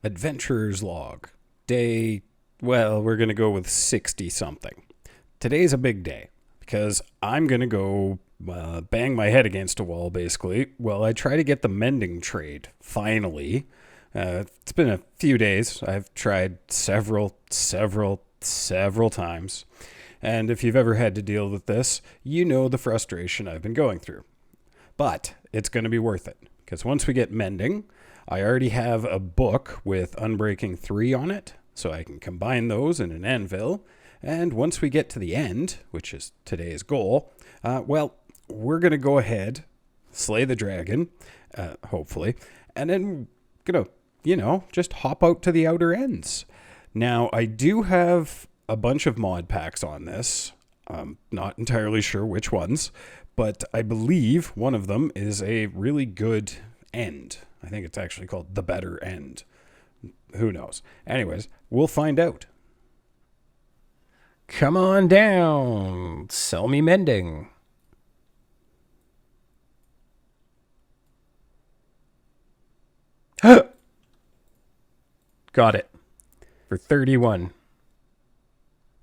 Adventurer's Log. Day, well, we're going to go with 60 something. Today's a big day because I'm going to go bang my head against a wall basically while I try to get the mending trade finally. It's been a few days. I've tried several times. And if you've ever had to deal with this, you know the frustration I've been going through. But it's going to be worth it because once we get mending, I already have a book with Unbreaking 3 on it, so I can combine those in an anvil. And once we get to the end, which is today's goal, we're going to go ahead, slay the dragon, hopefully, and then going to, just hop out to the outer ends. Now, I do have a bunch of mod packs on this. I'm not entirely sure which ones, but I believe one of them is a really good end. I think it's actually called The Better End. Who knows? Anyways, we'll find out. Come on down. Sell me mending. Got it. For 31.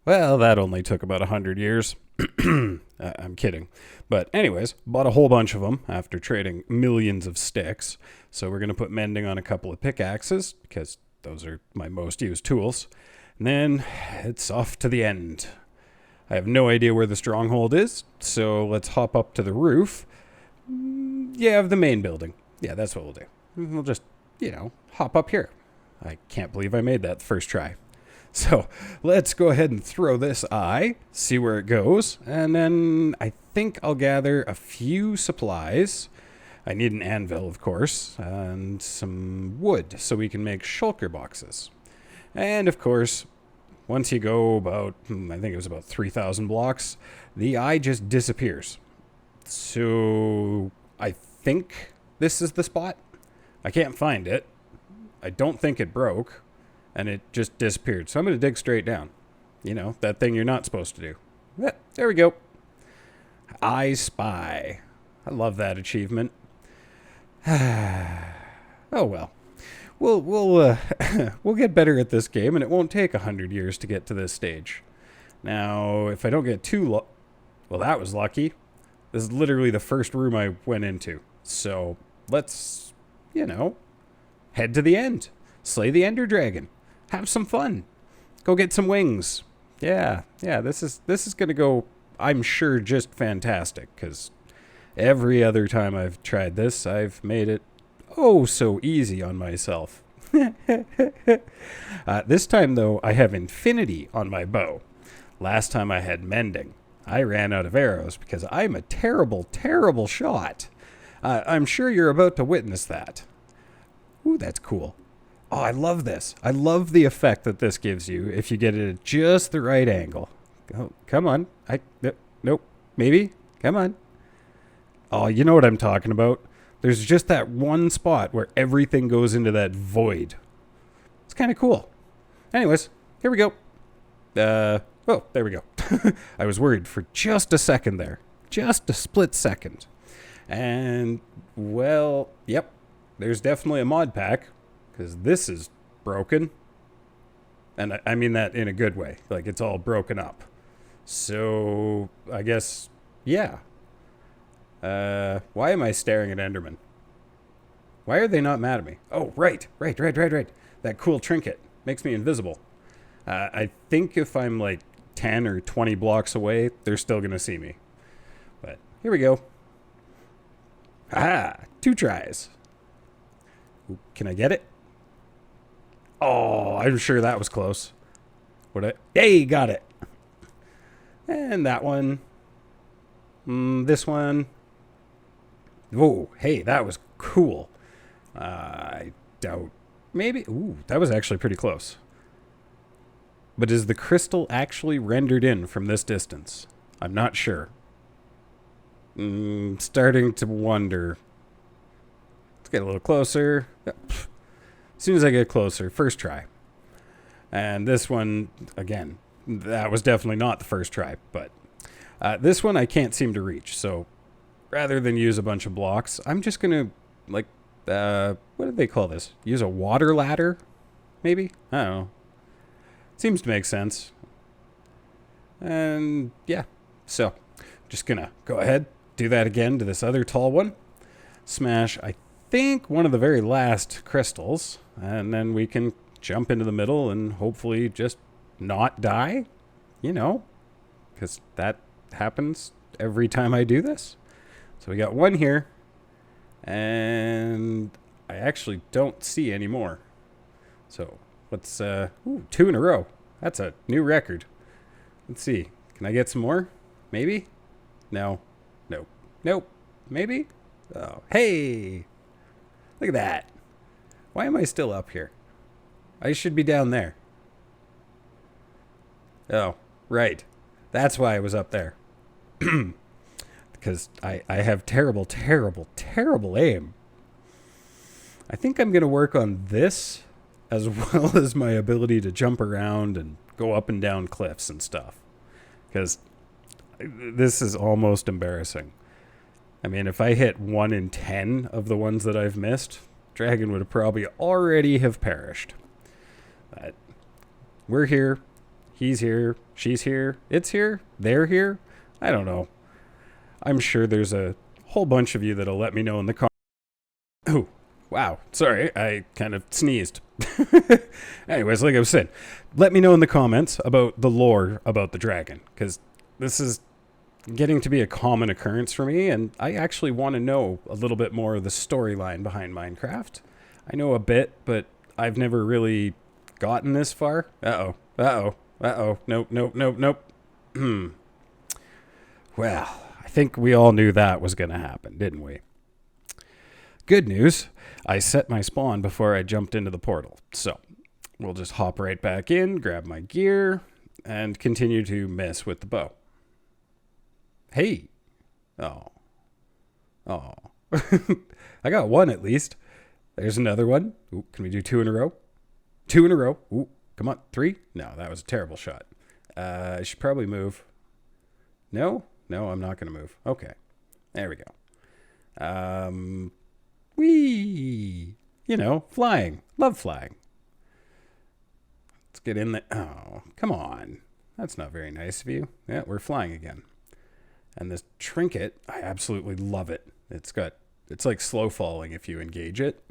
Well, that only took about 100 years. I'm kidding. But anyways, bought a whole bunch of them after trading millions of sticks. So we're going to put mending on a couple of pickaxes because those are my most used tools. And then it's off to the end. I have no idea where the stronghold is, so let's hop up to the roof. Yeah, of the main building. Yeah, that's what we'll do. We'll just, hop up here. I can't believe I made that the first try. So let's go ahead and throw this eye, see where it goes, and then I think I'll gather a few supplies. I need an anvil, of course, and some wood so we can make shulker boxes. And of course, once you go about, I think it was about 3,000 blocks, the eye just disappears. So I think this is the spot. I can't find it. I don't think it broke. And it just disappeared. So I'm going to dig straight down. That thing you're not supposed to do. Yeah, there we go. I Spy. I love that achievement. Oh well. We'll get better at this game, and it won't take 100 years to get to this stage. Now, if I don't get well, that was lucky. This is literally the first room I went into. So let's, head to the end. Slay the Ender Dragon. Have some fun. Go get some wings. Yeah, this is going to go, I'm sure, just fantastic, because every other time I've tried this, I've made it so easy on myself. This time, though, I have infinity on my bow. Last time I had mending. I ran out of arrows because I'm a terrible shot. I'm sure you're about to witness that. Ooh, that's cool. Oh, I love this. I love the effect that this gives you if you get it at just the right angle. Oh, come on. Nope. Maybe. Come on. Oh, you know what I'm talking about. There's just that one spot where everything goes into that void. It's kind of cool. Anyways, here we go. There we go. I was worried for just a second there. Just a split second. And, yep. There's definitely a mod pack. Because this is broken. And I mean that in a good way. Like, it's all broken up. So, I guess, yeah. Why am I staring at Enderman? Why are they not mad at me? Oh, right. That cool trinket makes me invisible. I think if I'm like 10 or 20 blocks away, they're still going to see me. But here we go. Ah, 2 tries. Ooh, can I get it? Oh, I'm sure that was close. Hey, got it. And that one. This one. Whoa, hey, that was cool. I doubt. Maybe. Ooh, that was actually pretty close. But is the crystal actually rendered in from this distance? I'm not sure. Starting to wonder. Let's get a little closer. As soon as I get closer, first try. And this one, again, that was definitely not the first try, but this one I can't seem to reach. So rather than use a bunch of blocks, I'm just going to, what do they call this? Use a water ladder? maybe? I don't know. Seems to make sense. And yeah, so just gonna go ahead, do that again to this other tall one. Smash, I think, one of the very last crystals, and then we can jump into the middle and hopefully just not die, you know, because that happens every time I do this. So we got one here, and I actually don't see any more. So let's, two in a row. That's a new record. Let's see. Can I get some more? Maybe? No. Nope. Nope. Maybe? Oh, hey! Look at that. Why am I still up here? I should be down there. Oh, right. That's why I was up there. Because I have terrible, terrible, terrible aim. I think I'm going to work on this as well as my ability to jump around and go up and down cliffs and stuff. Because this is almost embarrassing. I mean, if I hit 1 in 10 of the ones that I've missed, Dragon would have probably already have perished. But we're here. He's here. She's here. It's here. They're here. I don't know. I'm sure there's a whole bunch of you that'll let me know in the comments. Oh, wow. Sorry, I kind of sneezed. Anyways, like I was saying, let me know in the comments about the lore about the dragon, because this is getting to be a common occurrence for me, and I actually want to know a little bit more of the storyline behind Minecraft. I know a bit, but I've never really gotten this far. Uh-oh. Uh-oh. Uh-oh. Nope, nope, nope, nope. Well, I think we all knew that was going to happen, didn't we? Good news. I set my spawn before I jumped into the portal. So we'll just hop right back in, grab my gear, and continue to mess with the bow. Hey. Oh. Oh. I got one at least. There's another one. Ooh, can we do 2 in a row? 2 in a row. Ooh, come on. 3? No, that was a terrible shot. I should probably move. No? No, I'm not going to move. Okay. There we go. Whee! You know, flying. Love flying. Let's get in there. Oh, come on. That's not very nice of you. Yeah, we're flying again. And this trinket, I absolutely love it. It's like slow falling if you engage it.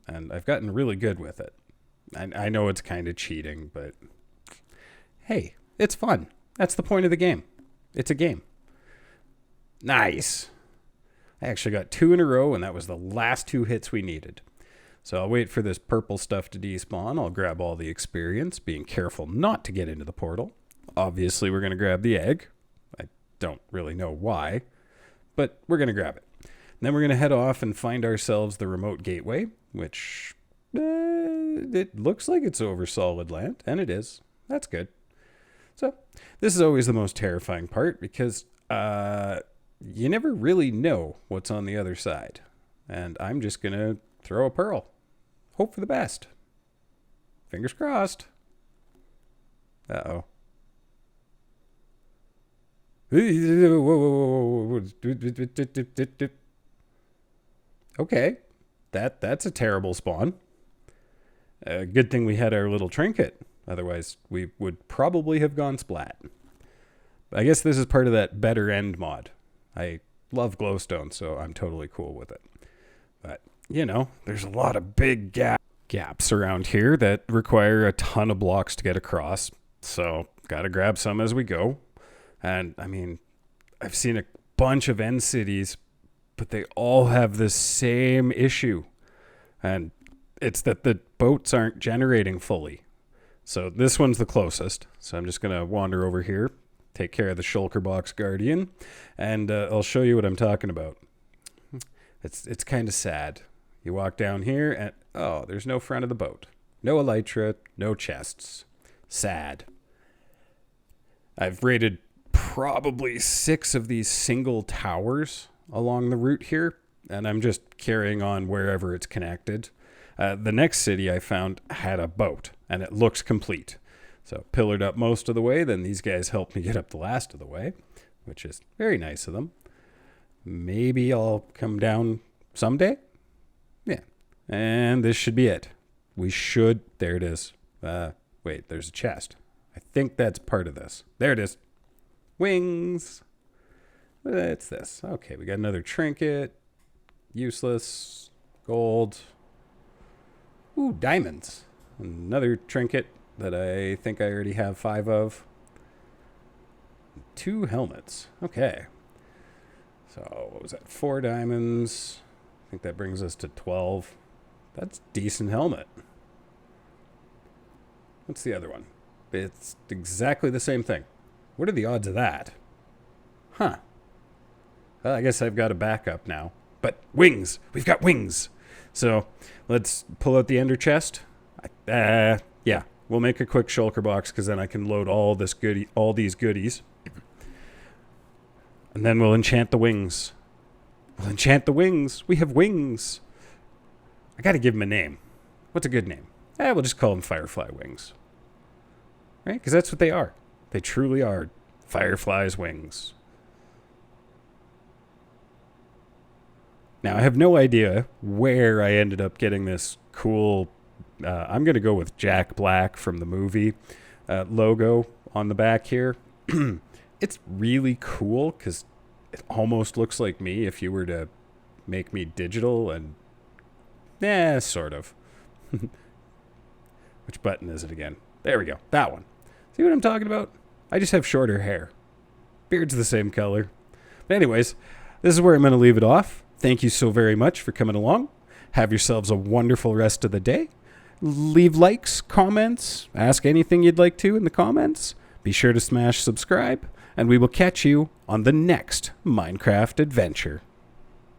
And I've gotten really good with it. I know it's kind of cheating, but hey, it's fun. That's the point of the game. It's a game. Nice. I actually got 2 in a row, and that was the last 2 hits we needed. So I'll wait for this purple stuff to despawn. I'll grab all the experience, being careful not to get into the portal. Obviously, we're going to grab the egg. I don't really know why, but we're going to grab it. And then we're going to head off and find ourselves the remote gateway, which it looks like it's over solid land, and it is. That's good. So this is always the most terrifying part because you never really know what's on the other side. And I'm just going to throw a pearl. Hope for the best. Fingers crossed. Uh-oh. Okay. That's a terrible spawn. Good thing we had our little trinket. Otherwise, we would probably have gone splat. I guess this is part of that better end mod. I love glowstone, so I'm totally cool with it. But, you know, there's a lot of big gaps around here that require a ton of blocks to get across. So, gotta grab some as we go. And, I mean, I've seen a bunch of end cities, but they all have the same issue. And it's that the boats aren't generating fully. So, this one's the closest. So, I'm just gonna wander over here. Take care of the shulker box guardian, and I'll show you what I'm talking about. It's kind of sad. You walk down here, and oh, there's no front of the boat. No elytra, no chests. Sad. I've raided probably 6 of these single towers along the route here, and I'm just carrying on wherever it's connected. The next city I found had a boat, and it looks complete. So pillared up most of the way, then these guys helped me get up the last of the way, which is very nice of them. Maybe I'll come down someday. Yeah. And this should be it. There it is. Wait, there's a chest. I think that's part of this. There it is. Wings. It's this. Okay, we got another trinket. Useless. Gold. Ooh, diamonds. Another trinket that I think I already have 5 of. 2 helmets. Okay. So, what was that? 4 diamonds. I think that brings us to 12. That's a decent helmet. What's the other one? It's exactly the same thing. What are the odds of that? Huh. Well, I guess I've got a backup now. But wings! We've got wings! So, let's pull out the ender chest. Yeah. We'll make a quick shulker box because then I can load all these goodies. And then we'll enchant the wings. We have wings. I got to give them a name. What's a good name? We'll just call them Firefly wings. Right? Because that's what they are. They truly are Firefly's wings. Now, I have no idea where I ended up getting this cool... I'm going to go with Jack Black from the movie logo on the back here. It's really cool because it almost looks like me if you were to make me digital and... sort of. Which button is it again? There we go. That one. See what I'm talking about? I just have shorter hair. Beard's the same color. But anyways, this is where I'm going to leave it off. Thank you so very much for coming along. Have yourselves a wonderful rest of the day. Leave likes, comments, ask anything you'd like to in the comments. Be sure to smash subscribe, and we will catch you on the next Minecraft adventure.